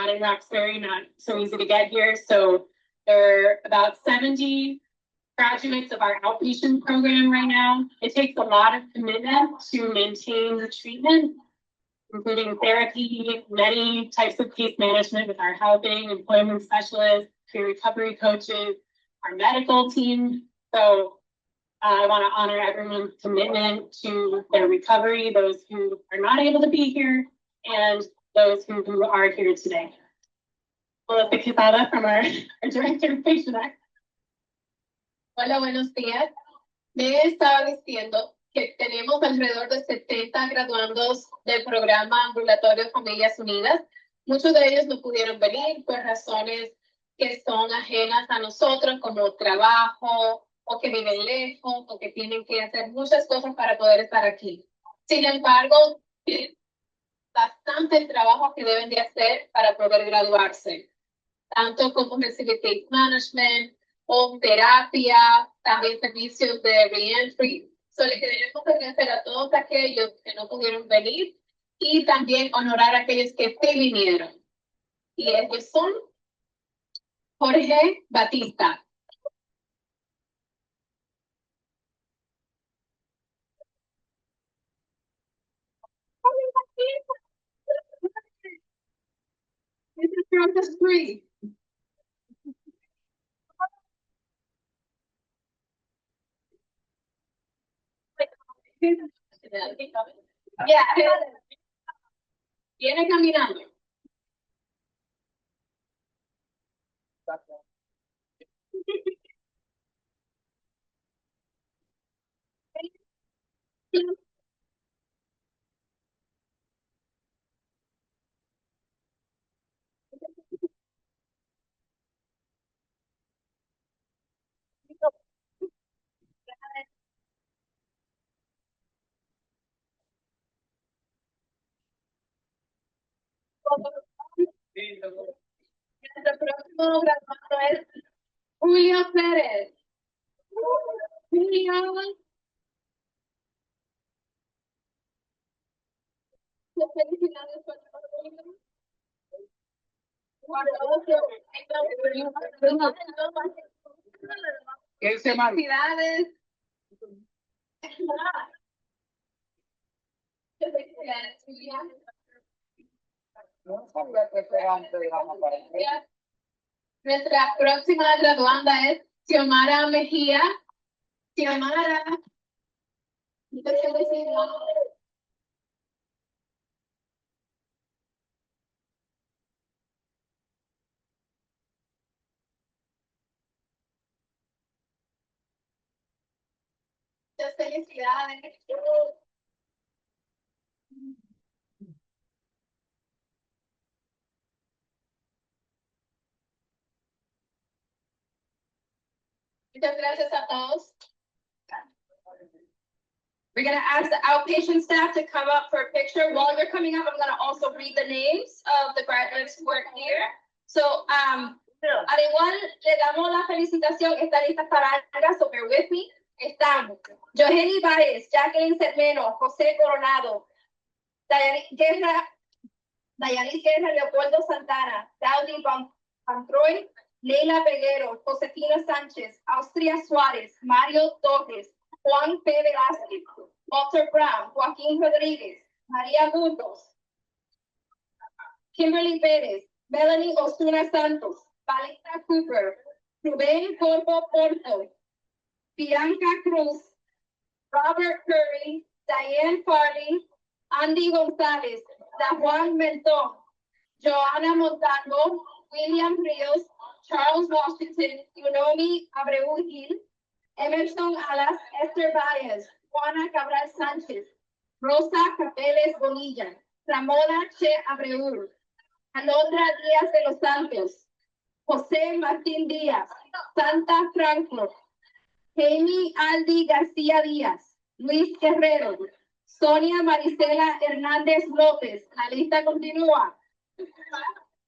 Speaker 5: in Roxbury, not so easy to get here. So there are about 70 graduates of our outpatient program right now. It takes a lot of commitment to maintain the treatment, including therapy, many types of case management with our housing, employment specialists, peer recovery coaches, our medical team. So I want to honor everyone's commitment to their recovery, those who are not able to be here, and those who are here today. Melissa Quesada from our Director of Patient Access.
Speaker 1: Hola, buenos días. Me estaba diciendo que tenemos alrededor de 70 graduandos del programa Ambulatorio Familias Unidas. Muchos de ellos no pudieron venir por razones que son ajenas a nosotros, como trabajo, o que viven lejos, o que tienen que hacer muchas cosas para poder estar aquí. Sin embargo, bastante trabajo que deben de hacer para poder graduarse, tanto como recibir case management, o terapia, también servicios de reentry. So, le queremos agradecer a todos aquellos que no pudieron venir y también honorar a aquellos que sí vinieron. Y ellos son Jorge Batista. This is from the street. Yeah. Viene caminando. Nuestro próximo graduado es Julio Pérez. Julio. Felicidades por tu
Speaker 4: Ese man.
Speaker 1: Felicidades. Felicidades, Julia.
Speaker 4: No sabía que ese antes íbamos para allá.
Speaker 1: Nuestra próxima graduanda es Xiomara Mejía. Xiomara. Muchas felicidades. Muchas felicidades. Muchas gracias a todos. We're gonna ask the outpatient staff to come up for a picture. While you're coming up, I'm gonna also read the names of the graduates who are here. So, al igual le damos la felicitación, están listas para algo, so bear with me. Estamos Johanny Baez, Jacqueline Cermeno, José Coronado, Dayanis Guerra, Leopoldo Santana, Daudi Pantroy, Leila Peguero, Josefina Sánchez, Austria Suárez, Mario Torres, Juan P. Velázquez, Walter Brown, Joaquín Rodríguez, María Burgos, Kimberly Pérez, Melanie Osuna Santos, Valita Cooper, Rubén Corvo Porto, Bianca Cruz, Robert Curry, Diane Farley, Andy González, Da Juan Mentón, Joana Montalvo, William Rios, Charles Washington, Unomi Abreu Gil, Emerson Alas, Esther Baez, Juana Cabral Sánchez, Rosa Capeles Bonilla, Ramona Che Abreu, Alondra Díaz de los Santos, José Martín Díaz, Santa Franco, Jamie Aldi García Díaz, Luis Guerrero, Sonia Marisela Hernández López, la lista continúa.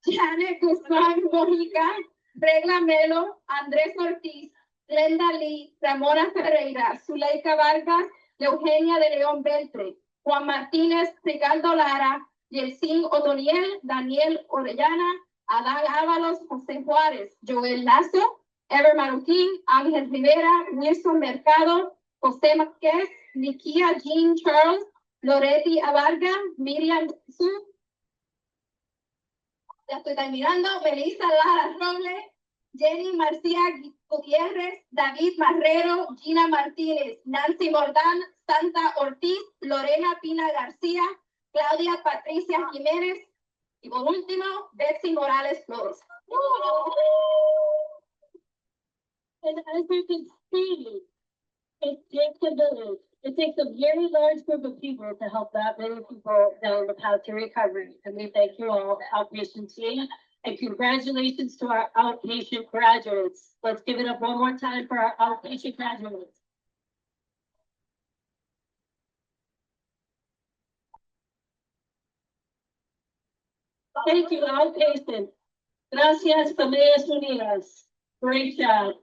Speaker 1: Janet Guzmán Mojica, Regla Melo, Andrés Ortiz, Glenda Lee, Ramona Ferreira, Zuleika Vargas, Eugenia de León Beltre, Juan Martínez, Ricardo Lara, Yelcín Otoniel, Daniel Orellana, Adán Ábalos, José Juárez, Joel Lazo, Ever Maruquín, Ángel Rivera, Wilson Mercado, José Márquez, Nikia Jean Charles, Loretti Abarga, Miriam Su, ya estoy terminando, Melissa Lara Robles, Jenny Marcía Gutiérrez, David Marrero, Gina Martínez, Nancy Mordán, Santa Ortiz, Lorena Pina García, Claudia Patricia Jiménez y por último, Betsy Morales Flores.
Speaker 2: And as you can see, it takes a village. It takes a very large group of people to help that many people down the path to recovery. And we thank you all, outpatient team, and congratulations to our outpatient graduates. Let's give it up one more time for our outpatient graduates. Thank you, outpatient. Gracias, Familias Unidas. Great job.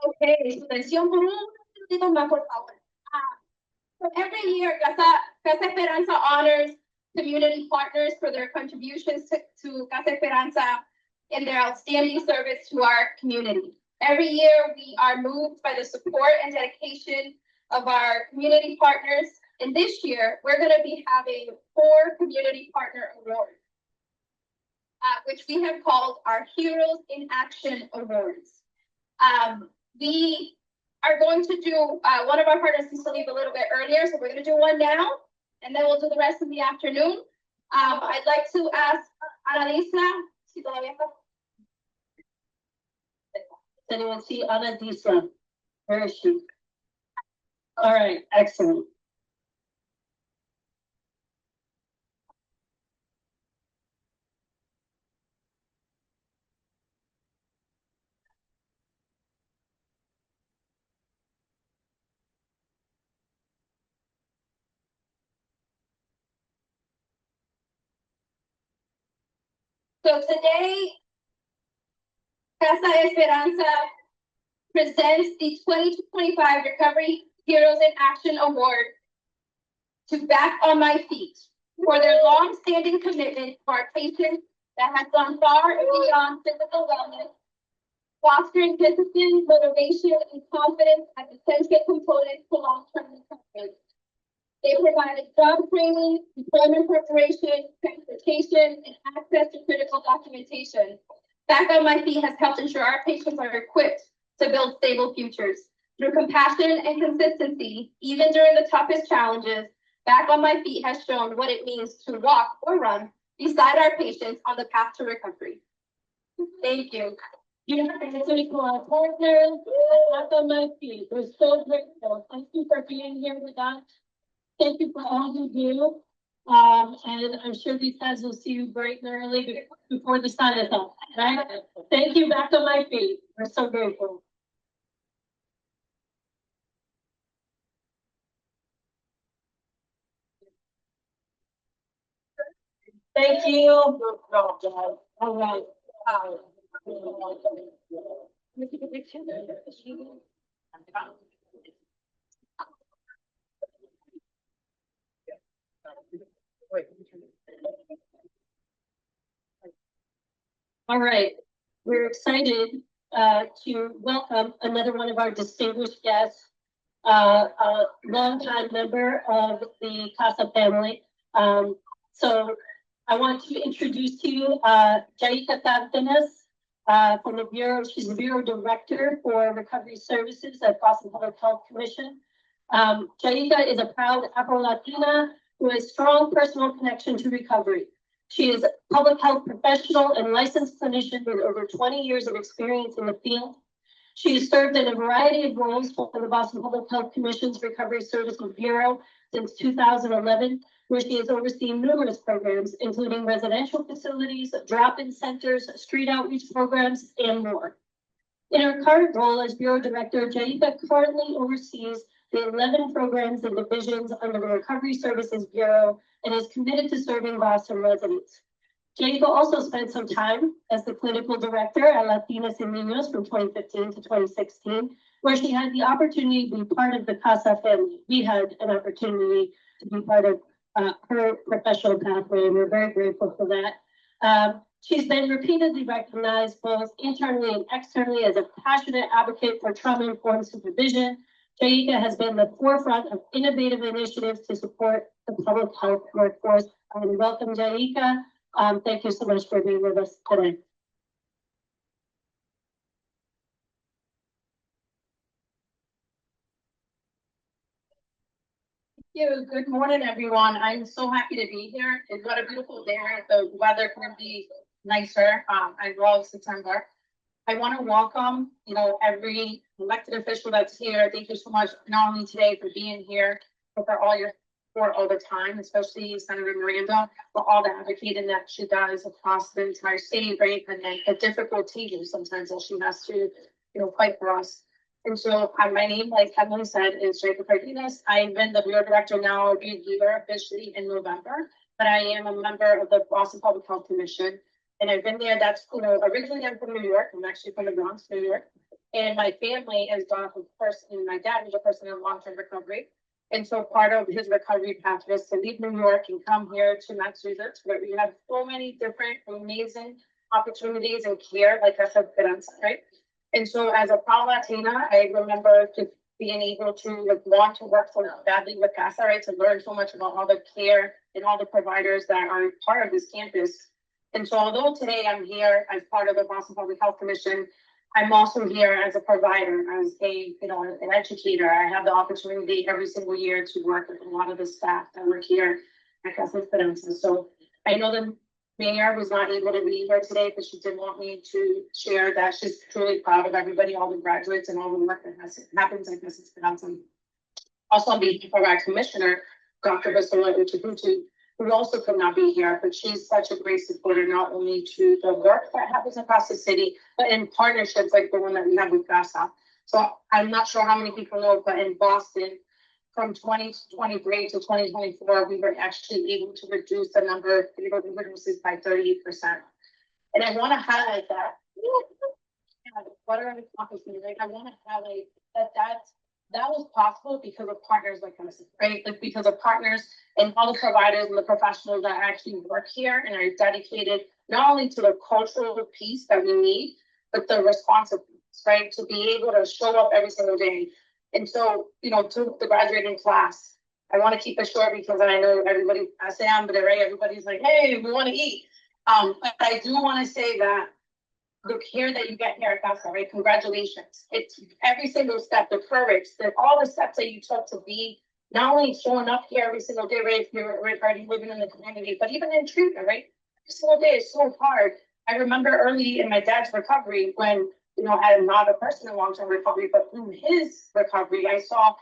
Speaker 1: Okay, su atención por un minutito más, por favor. So every year, Casa Esperanza honors community partners for their contributions to Casa Esperanza and their outstanding service to our community. Every year, we are moved by the support and dedication of our community partners. And this year, we're going to be having 4 community partner awards, which we have called our Heroes in Action Awards. We are going to do, one of our partners needs to leave a little bit earlier, so we're going to do one now, and then we'll do the rest in the afternoon. I'd like to ask Annalisa, si todavía está.
Speaker 2: Does anyone see Ana Disa? Where is she? All right, excellent.
Speaker 1: So today, Casa Esperanza presents the 2025 Recovery Heroes in Action Award to Back on My Feet for their long-standing commitment to our patients that has gone far and beyond physical wellness, fostering discipline, motivation, and confidence as essential components to long-term recovery. They provided job training, employment preparation, transportation, and access to critical documentation. Back on My Feet has helped ensure our patients are equipped to build stable futures. Through compassion and consistency, even during the toughest challenges, Back on My Feet has shown what it means to walk or run beside our patients on the path to recovery. Thank you.
Speaker 2: You have to say to our partners, Back on My Feet. We're so grateful. Thank you for being here with us. Thank you for all you do. And I'm sure these guys will see you bright and early before the sun is up, right? Thank you, Back on My Feet. We're so grateful. Thank you. All right. All right, we're excited to welcome another one of our distinguished guests, a longtime member of the Casa family. So I want to introduce to you Jaika Cardenas from the Bureau. She's the Bureau Director for Recovery Services at Boston Public Health Commission. Jaika is a proud Afro-Latina who has strong personal connection to recovery. She is a public health professional and licensed clinician with over 20 years of experience in the field. She has served in a variety of roles for the Boston Public Health Commission's Recovery Services Bureau since 2011, where she has overseen numerous programs, including residential facilities, drop-in centers, street outreach programs, and more. In her current role as Bureau Director, Jaika currently oversees the 11 programs and divisions under the Recovery Services Bureau and is committed to serving Boston residents. Jaika also spent some time as the clinical director at Latinas y Niños from 2015 to 2016, where she had the opportunity to be part of the Casa family. We had an opportunity to be part of her professional pathway, and we're very grateful for that. She's been repeatedly recognized both internally and externally as a passionate advocate for trauma-informed supervision. Jaika has been the forefront of innovative initiatives to support the public health workforce. Welcome, Jaika. Thank you so much for being with us today.
Speaker 6: Thank you. Good morning, everyone. I'm so happy to be here. It's got a beautiful day. The weather couldn't be nicer. I love September. I want to welcome, every elected official that's here. Thank you so much, not only today for being here, but for all your support all the time, especially Senator Miranda, for all the advocating that she does across the entire state, right? And then the difficulty sometimes that she has to, fight for us. And so my name, like Emily said, is Jaika Cardenas. I've been the Bureau Director now a year officially in November, but I am a member of the Boston Public Health Commission. And I've been there, that's, originally I'm from New York. I'm actually from the Bronx, New York. And my family is a person, my dad was a person in long-term recovery. And so part of his recovery path was to leave New York and come here to Massachusetts, where we have so many different amazing opportunities and care, like I said, right? And so as a proud Latina, I remember just being able to want to work so badly with CASA, right? To learn so much about all the care and all the providers that are part of this campus. And so although today I'm here as part of the Boston Public Health Commission, I'm also here as a provider, as a, an educator. I have the opportunity every single year to work with a lot of the staff that work here at Casa Esperanza. So I know the mayor was not able to be here today, but she did want me to share that she's truly proud of everybody, all the graduates and all the work that happens at Casa Esperanza. Also on behalf of our commissioner, Dr. Basola Uchibutu, who also could not be here, but she's such a great supporter, not only to the work that happens across the city, but in partnerships like the one that we have with CASA. So I'm not sure how many people know, but in Boston, from 2023 to 2024, we were actually able to reduce the number of fatal overdoses by 38%. And I want to highlight that. What are the accomplishments? Like, I want to highlight that was possible because of partners like us, right? Like, because of partners and all the providers and the professionals that actually work here and are dedicated not only to the cultural piece that we need, but the responsive piece, right? To be able to show up every single day. And so, you know, to the graduating class, I want to keep it short because I know everybody, I say I'm, but right, everybody's like, hey, we want to eat. But I do want to say that the care that you get here at CASA, right? Congratulations. It's every single step, the courage, all the steps that you took to be not only showing up here every single day, right? If you're already living in the community, but even in treatment, right? Every single day is so hard. I remember early in my dad's recovery when, you know, I'm not a person in long-term recovery, but through his recovery, I saw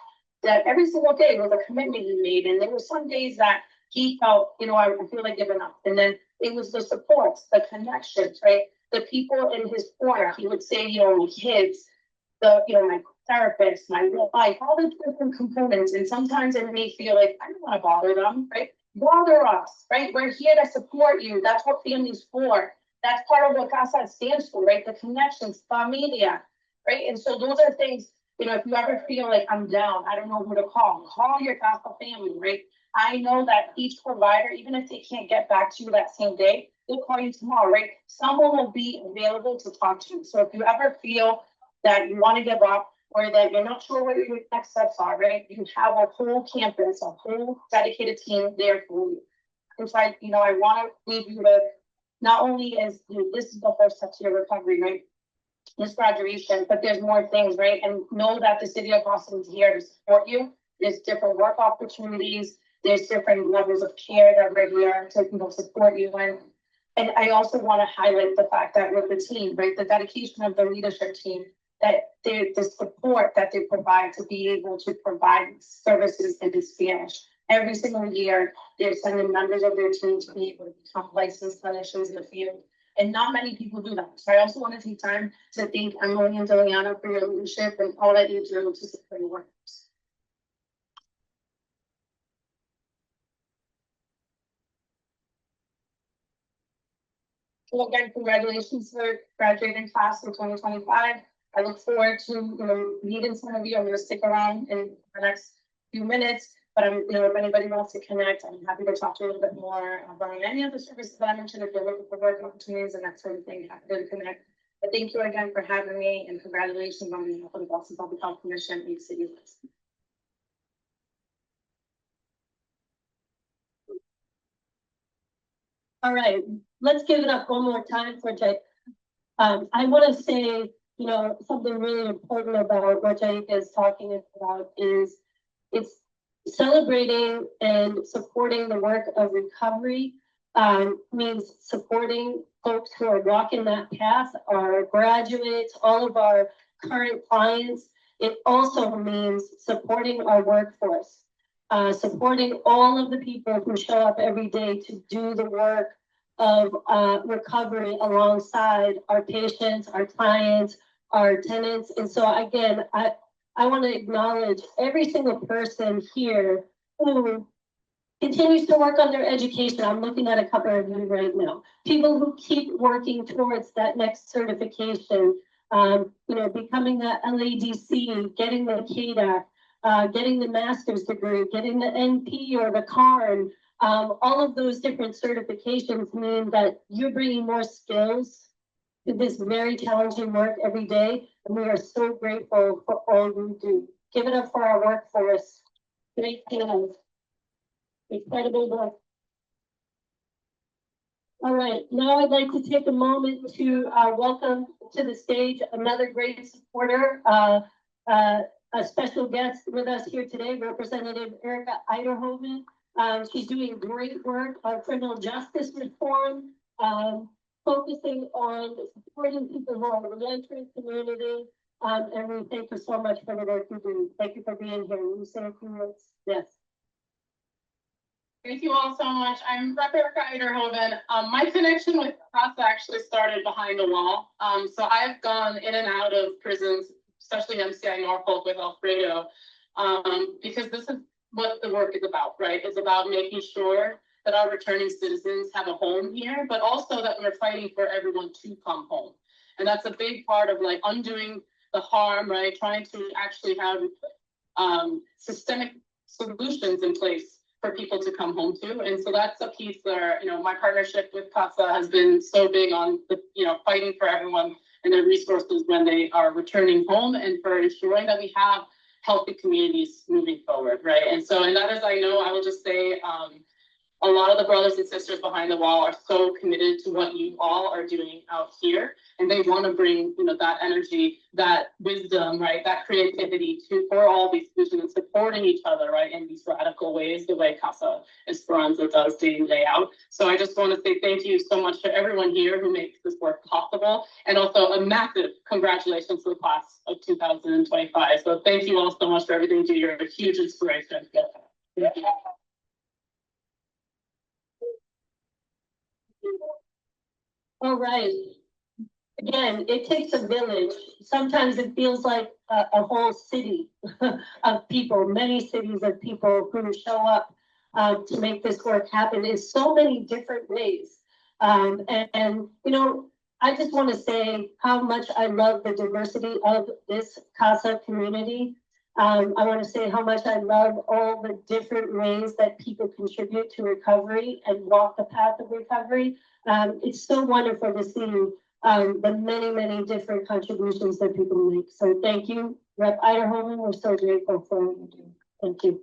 Speaker 6: that every single day was a commitment he made. And there were some days that he felt, you know, I feel like giving up. And then it was the supports, the connections, right? The people in his corner. He would say, you know, kids, my therapist, my real life, all the different components. And sometimes it may feel like, I don't want to bother them, right? Bother us, right? We're here to support you. That's what family's for. That's part of what CASA stands for, right? The connections, familia, right? And so those are things, you know, if you ever feel like I'm down, I don't know who to call your CASA family, right? I know that each provider, even if they can't get back to you that same day, they'll call you tomorrow, right? Someone will be available to talk to you. So if you ever feel that you want to give up or that you're not sure what your next steps are, right? You have a whole campus, a whole dedicated team there for you. And so I want to leave you with not only is this is the first step to your recovery, right? This graduation, but there's more things, right? And know that the city of Boston is here to support you. There's different work opportunities. There's different levels of care that we're here to support you in. And I also want to highlight the fact that with the team, right, the dedication of the leadership team, that the support that they provide to be able to provide services in Spanish. Every single year, they're sending members of their team to be able to become licensed clinicians in the field. And not many people do that. So I also want to take time to thank Emily and Diliana for your leadership and all that you do to support your workers. So again, congratulations for graduating class in 2025. I look forward to meeting some of you. I'm going to stick around in the next few minutes, but if anybody wants to connect, I'm happy to talk to you a little bit more about any of the services that I mentioned. If you're looking for work opportunities and that sort of thing, happy to connect. But thank you again for having me, and congratulations on behalf of the Boston Public Health Commission and City of Boston.
Speaker 2: All right, let's give it up one more time for Jake. I want to say, something really important about what Jake is talking about is it's celebrating and supporting the work of recovery. Means supporting folks who are walking that path, our graduates, all of our current clients. It also means supporting our workforce. Supporting all of the people who show up every day to do the work of recovery alongside our patients, our clients, our tenants. And so again, I want to acknowledge every single person here who continues to work on their education. I'm looking at a couple of you right now. People who keep working towards that next certification, becoming the LADC, getting the CADAC, getting the master's degree, getting the NP or the CARN. All of those different certifications mean that you're bringing more skills to this very challenging work every day. And we are so grateful for all you do. Give it up for our workforce. Great hands. Incredible work. All right, now I'd like to take a moment to welcome to the stage another great supporter, a special guest with us here today, Representative Erica Eiderhoven. She's doing great work on criminal justice reform, focusing on supporting people who are in the entering community. And we thank you so much for the work you do. Thank you for being here. You say a few words? Yes.
Speaker 5: Thank you all so much. I'm Rep. Erica Eiderhoven. My connection with CASA actually started behind the wall. So I've gone in and out of prisons, especially MCI Norfolk with Alfredo, because this is what the work is about, right? It's about making sure that our returning citizens have a home here, but also that we're fighting for everyone to come home. And that's a big part of like undoing the harm, right? Trying to actually have systemic solutions in place for people to come home to. And so that's a piece where, you know, my partnership with CASA has been so big on the, you know, fighting for everyone and their resources when they are returning home, and for ensuring that we have healthy communities moving forward, right? And so, and that is, I know, I will just say, a lot of the brothers and sisters behind the wall are so committed to what you all are doing out here, and they want to bring, you know, that energy, that wisdom, right, that creativity to for all these visions and supporting each other, right, in these radical ways, the way Casa Esperanza does day in, day out. So I just want to say thank you so much to everyone here who makes this work possible, and also a massive congratulations to the class of 2025. So thank you all so much for everything you do. You're a huge inspiration. Yeah.
Speaker 2: All right. Again, it takes a village. Sometimes it feels like a whole city of people, many cities of people who show up to make this work happen in so many different ways. And you know, I just want to say how much I love the diversity of this CASA community. I want to say how much I love all the different ways that people contribute to recovery and walk the path of recovery. It's so wonderful to see the many, many different contributions that people make. So thank you, Rep. Iderhoven. We're so grateful for what you do. Thank you.